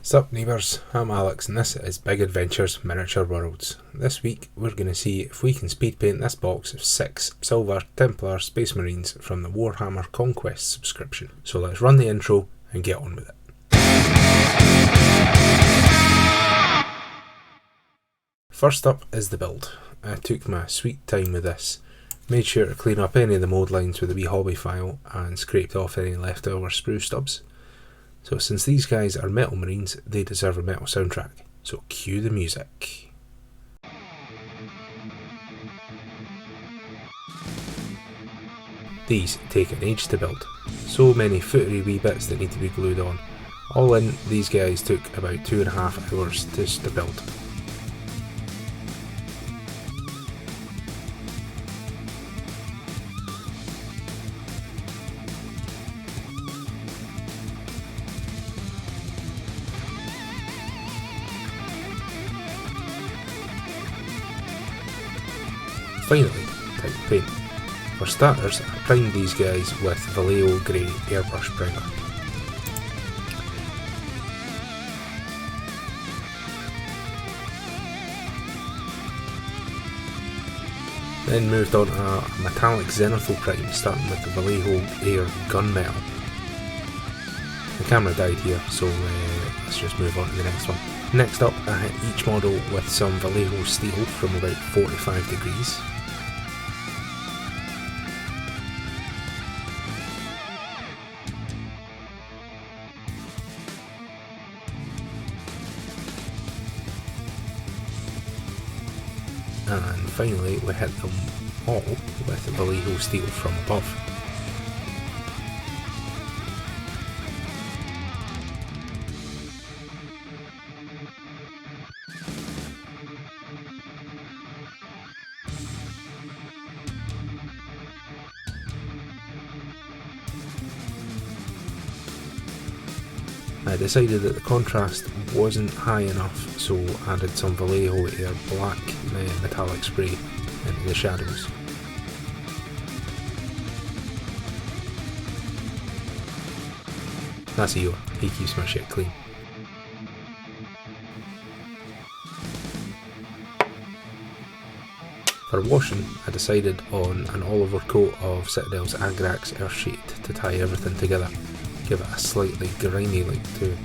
Sup neighbours, I'm Alex and this is Big Adventures Miniature Worlds. This week we're going to see if we can speed paint this box of 6 Silver Templar Space Marines from the Warhammer Conquest subscription. So let's run the intro and get on with it. First up is the build. I took my sweet time with this. Made sure to clean up any of the mould lines with a wee hobby file and scraped off any leftover sprue stubs. So since these guys are metal marines, they deserve a metal soundtrack. So cue the music. These take an age to build. So many footery wee bits that need to be glued on. All in, these guys took about 2.5 hours just to build. Finally, time to paint. For starters, I primed these guys with Vallejo Grey airbrush primer. Then moved on to a metallic zenithal prime, starting with the Vallejo Air Gunmetal. The camera died here, so let's just move on to the next one. Next up, I hit each model with some Vallejo steel from about 45 degrees. And finally we hit them all with Vallejo steel from above. I decided that the contrast wasn't high enough, so added some Vallejo Air black metallic spray into the shadows. That's Eeyore, he keeps my shit clean. For washing, I decided on an all-over coat of Citadel's Agrax Earthshade to tie everything together. Give it a slightly grimy look too.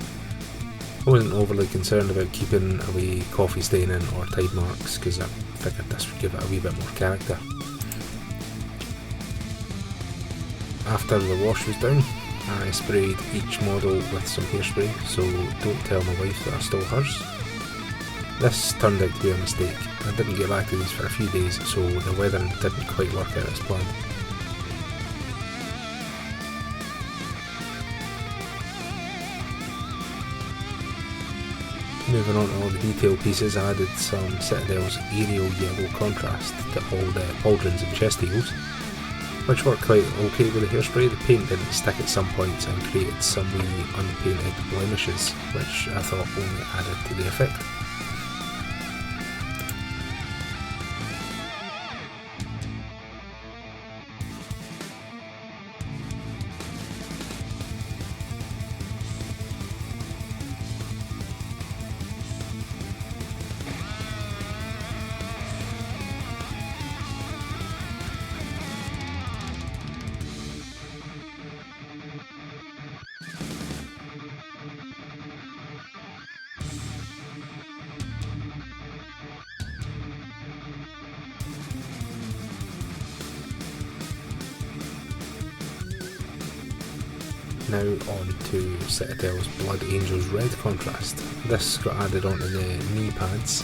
I wasn't overly concerned about keeping away coffee staining or tide marks because I figured this would give it a wee bit more character. After the wash was done, I sprayed each model with some hairspray, so don't tell my wife that I stole hers. This turned out to be a mistake. I didn't get back to these for a few days, so the weathering didn't quite work out as planned. Moving on to all the detail pieces, I added some Citadel's aerial yellow contrast to all the pauldrons and chest eagles, which worked quite okay with the hairspray. The paint didn't stick at some points and created some wee unpainted blemishes, which I thought only added to the effect. Now on to Citadel's Blood Angels Red contrast. This got added onto the knee pads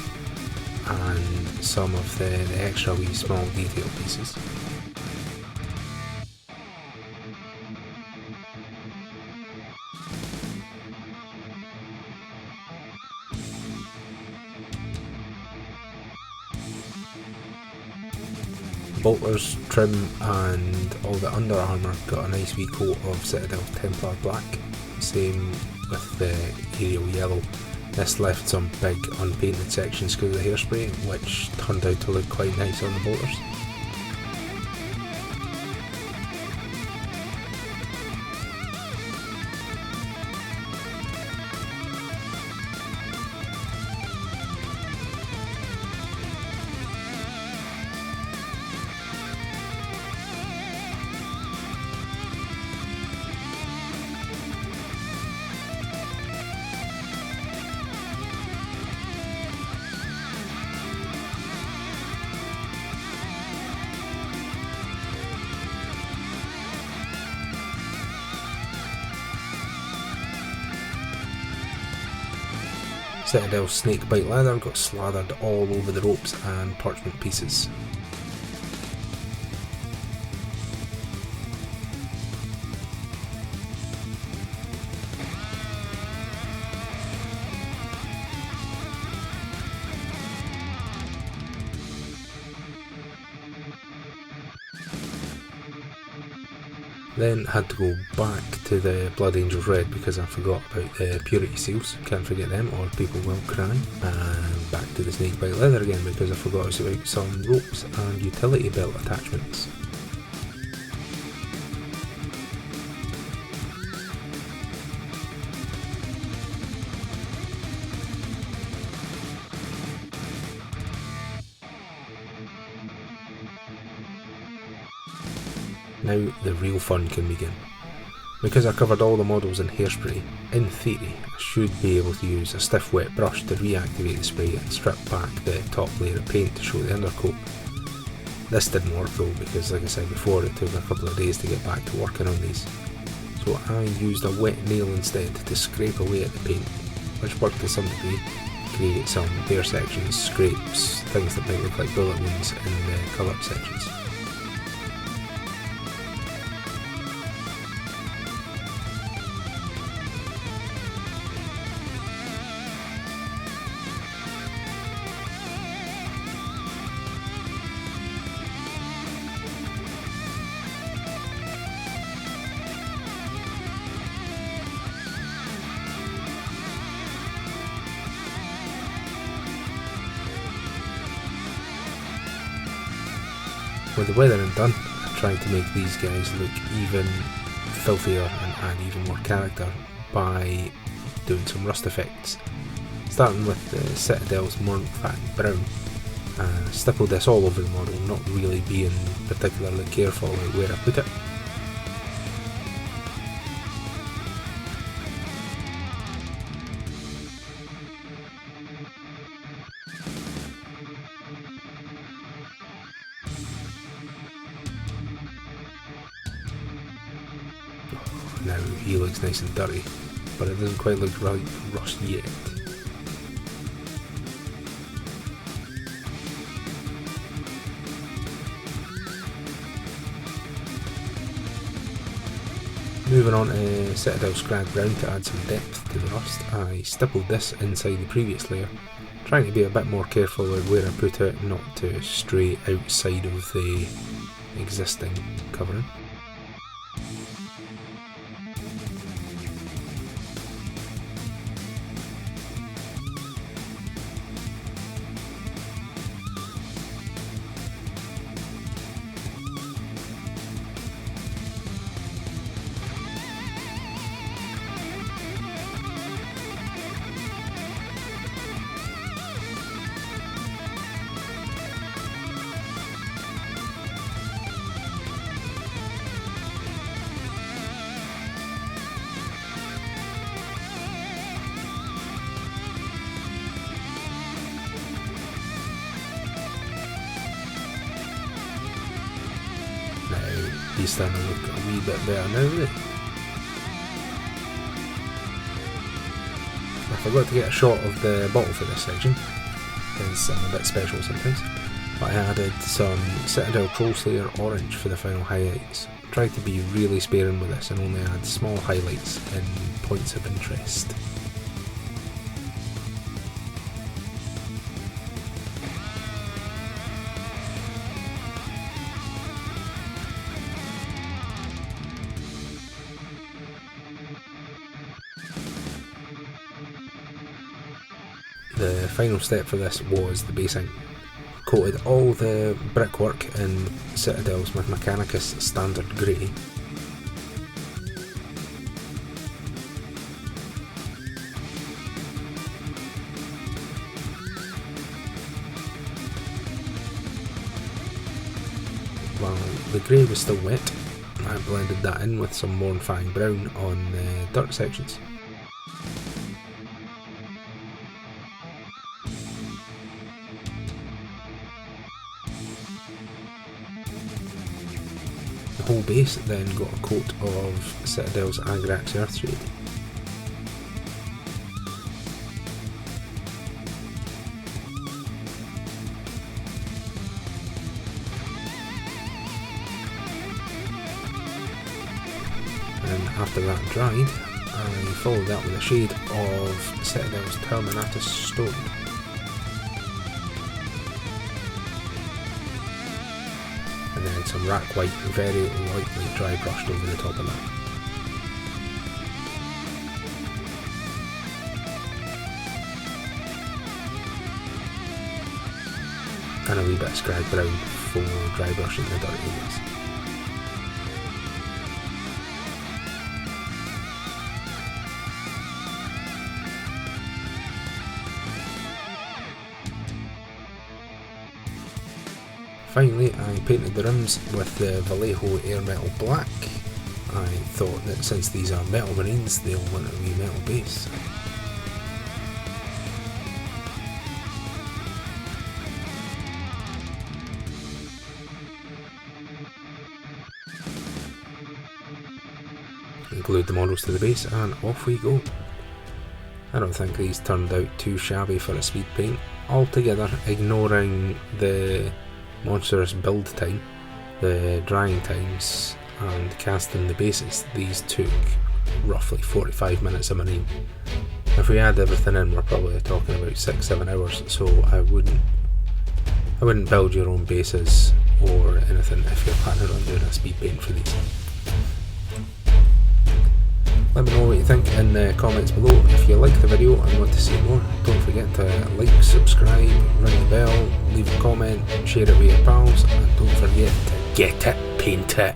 and some of the extra wee small detail pieces. Bolters, trim and all the under armour got a nice wee coat of Silver Templar black, same with the aerial yellow. This left some big unpainted sections because of the hairspray, which turned out to look quite nice on the bolters. Citadel's snakebite leather got slathered all over the ropes and parchment pieces. Then had to go back to the Blood Angels Red because I forgot about the purity seals, can't forget them or people will cry, and back to the snakebite leather again because I forgot about some ropes and utility belt attachments. Now the real fun can begin. Because I covered all the models in hairspray, in theory I should be able to use a stiff wet brush to reactivate the spray and strip back the top layer of paint to show the undercoat. This didn't work though because, like I said before, it took a couple of days to get back to working on these. So I used a wet nail instead to scrape away at the paint, which worked to some degree, create some bare sections, scrapes, things that might look like bullet wounds in the coloured sections. With the weathering done, I tried to make these guys look even filthier and add even more character by doing some rust effects. Starting with the Citadel's Mornfang Brown, I stippled this all over the model, not really being particularly careful about where I put it. Now he looks nice and dirty, but it doesn't quite look right rust yet. Moving on to Citadel Scrag Brown to add some depth to the rust, I stippled this inside the previous layer, trying to be a bit more careful with where I put it, not to stray outside of the existing covering. He's starting to look a wee bit better now, isn't he? I forgot to get a shot of the bottle for this section, because I'm a bit special sometimes, but I added some Citadel Trollslayer Orange for the final highlights. Tried to be really sparing with this and only add small highlights in points of interest. The final step for this was the basing. Coated all the brickwork in Citadel's Mechanicus Standard Grey. While the grey was still wet, I blended that in with some Mornfang Brown on the dirt sections. The whole base then got a coat of Citadel's Agrax Earthshade. after that dried, I followed that with a shade of Citadel's Terminatus Stone. And then some rack white very lightly dry brushed over the top of that. And a wee bit of scrag brown for dry brushing the dirt areas. Finally, I painted the rims with the Vallejo Air Metal Black. I thought that since these are metal marines, they'll want a wee metal base. Glued the models to the base and off we go. I don't think these turned out too shabby for a speed paint. Altogether, ignoring the monstrous build time, the drying times and casting the bases, these took roughly 45 minutes a marine. If we add everything in, we're probably talking about 6-7 hours, so I wouldn't build your own bases or anything if you're planning on doing a speed paint for these. Let me know what you think in the comments below. If you like the video and want to see more, don't forget to like, subscribe, ring the bell, leave a comment, share it with your pals, and don't forget to get it, paint it.